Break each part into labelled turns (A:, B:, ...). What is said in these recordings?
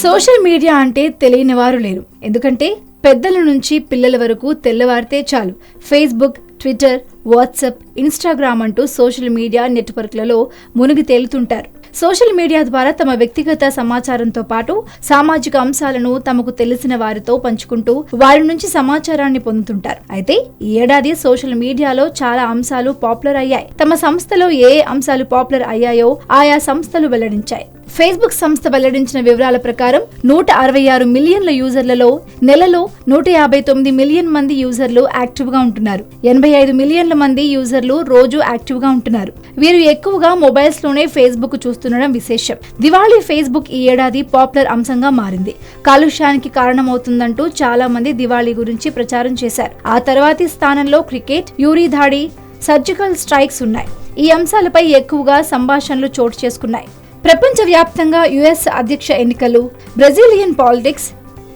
A: Social media అంటే తెలియని వారు లేరు. ఎందుకంటే పెద్దల నుంచి పిల్లల వరకు తెల్లవారితే చాలు ఫేస్బుక్, ట్విట్టర్, వాట్సాప్, ఇన్స్టాగ్రామ్ అంటూ సోషల్ మీడియా నెట్వర్క్లలో మునిగి తేలుతుంటారు. సోషల్ మీడియా ద్వారా తమ వ్యక్తిగత సమాచారంతో పాటు సామాజిక అంశాలను తమకు తెలిసిన వారితో పంచుకుంటూ వారి నుంచి సమాచారాన్ని పొందుతుంటారు. అయితే ఈ ఏడాది సోషల్ మీడియాలో చాలా అంశాలు పాపులర్ అయ్యాయి. తమ సంస్థలో ఏ అంశాలు పాపులర్ అయ్యాయో ఆయా సంస్థలు వెల్లడించాయి. ఫేస్బుక్ సంస్థ వెల్లడించిన వివరాల ప్రకారం 166 మిలియన్ల యూజర్లలో నెలలో 159 మిలియన్ మంది యూజర్లు యాక్టివ్ గా ఉంటున్నారు. 85 మిలియన్ల మంది యూజర్లు రోజు యాక్టివ్ గా ఉంటున్నారు. వీరు ఎక్కువగా మొబైల్స్ లోనే ఫేస్బుక్ చూస్తుండడం విశేషం. దివాళీ ఫేస్బుక్ ఈ ఏడాది పాపులర్ అంశంగా మారింది. కాలుష్యానికి కారణమవుతుందంటూ చాలా మంది దివాళీ గురించి ప్రచారం చేశారు. ఆ తర్వాతి స్థానంలో క్రికెట్, యూరీ దాడి, సర్జికల్ స్ట్రైక్స్ ఉన్నాయి. ఈ అంశాలపై ఎక్కువగా సంభాషణలు చోటు చేసుకున్నాయి. ప్రపంచవ్యాప్తంగా యుఎస్ అధ్యక్ష ఎన్నికలు, బ్రెజిలియన్ పాలిటిక్స్,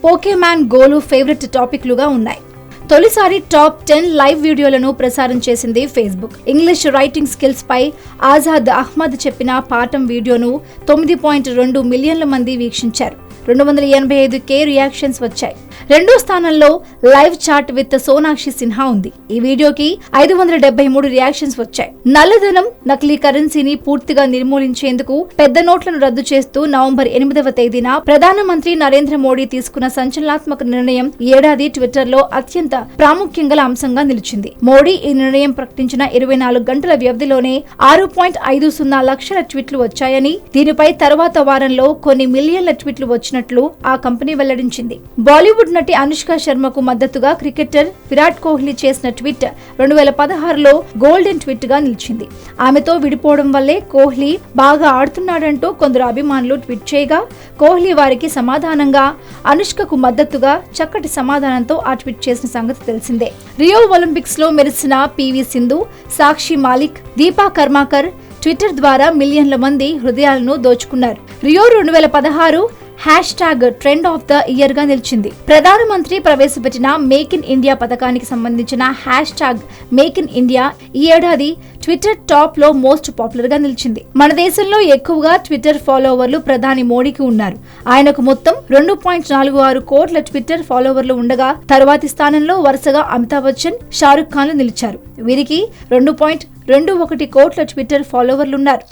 A: పోకేమాన్ గోలు ఫేవరెట్ టాపిక్లుగా ఉన్నాయి. తొలిసారి టాప్ 10 లైవ్ వీడియోలను ప్రసారం చేసింది ఫేస్బుక్. ఇంగ్లీష్ రైటింగ్ స్కిల్స్ పై ఆజాద్ అహ్మద్ చెప్పిన పాఠం వీడియోను 9.2 మిలియన్ల మంది వీక్షించారు. 285K రియాక్షన్స్ వచ్చాయి. రెండో స్థానంలో live chat with Sonakshi Sinha ఉంది. ఈ వీడియోకి 573 రియాక్షన్స్ వచ్చాయి. నల్లధనం, నకిలీ కరెన్సీని పూర్తిగా నిర్మూలించేందుకు పెద్ద నోట్లను రద్దు చేస్తూ నవంబర్ 8వ తేదీన ప్రధానమంత్రి నరేంద్ర మోడీ తీసుకున్న సంచలనాత్మక నిర్ణయం ఈ ఏడాది ట్విట్టర్ లో అత్యంత ప్రాముఖ్యం గల అంశంగా నిలిచింది. మోడీ ఈ నిర్ణయం ప్రకటించిన 24 గంటల వ్యవధిలోనే 6.50 లక్షల ట్వీట్లు వచ్చాయని, దీనిపై తర్వాత వారంలో కొన్ని మిలియన్ల ట్వీట్లు వచ్చినట్లు ఆ కంపెనీ వెల్లడించింది. బాలీవుడ్ నటి అనుష్క శర్మకు మద్దతుగా క్రికెటర్ విరాట్ కోహ్లీ చేసిన ట్వీట్ 2016లో గోల్డెన్ ట్వీట్ గా నిలిచింది. ఆమెతో విడిపోవడం వల్లే కోహ్లీ బాగా ఆడుతున్నాడంటూ కొందరు అభిమానులు ట్వీట్ చేయగా, కోహ్లీ వారికి సమాధానంగా అనుష్కకు మద్దతుగా చక్కటి సమాధానంతో ఆ ట్వీట్ చేసిన సంగతి తెలిసిందే. రియో ఒలింపిక్స్ లో మెరిసిన పివి సింధు, సాక్షి మాలిక్, దీపా కర్మాకర్ ట్విట్టర్ ద్వారా మిలియన్ల మంది హృదయాలను దోచుకున్నారు. Rio 2016 trend of the year గా నిలిచింది. ప్రధానమంత్రి ప్రవేశపెట్టిన మేక్ ఇన్ ఇండియా పథకానికి సంబంధించిన మేక్ ఇన్ ఇండియా ఈ ఏడాది ట్విట్టర్ టాప్ లో మోస్ట్ పాపులర్ గా నిలిచింది. మన దేశంలో ఎక్కువగా ట్విట్టర్ ఫాలోవర్లు ప్రధాని మోడీకి ఉన్నారు. ఆయనకు మొత్తం 2.46 కోట్ల ట్విట్టర్ ఫాలోవర్లు ఉండగా తరువాతి స్థానంలో వరుసగా అమితాబ్ బచ్చన్, షారుఖ్ ఖాన్లు నిలిచారు. వీరికి 2.21 కోట్ల ట్విట్టర్ ఫాలోవర్లున్నారు.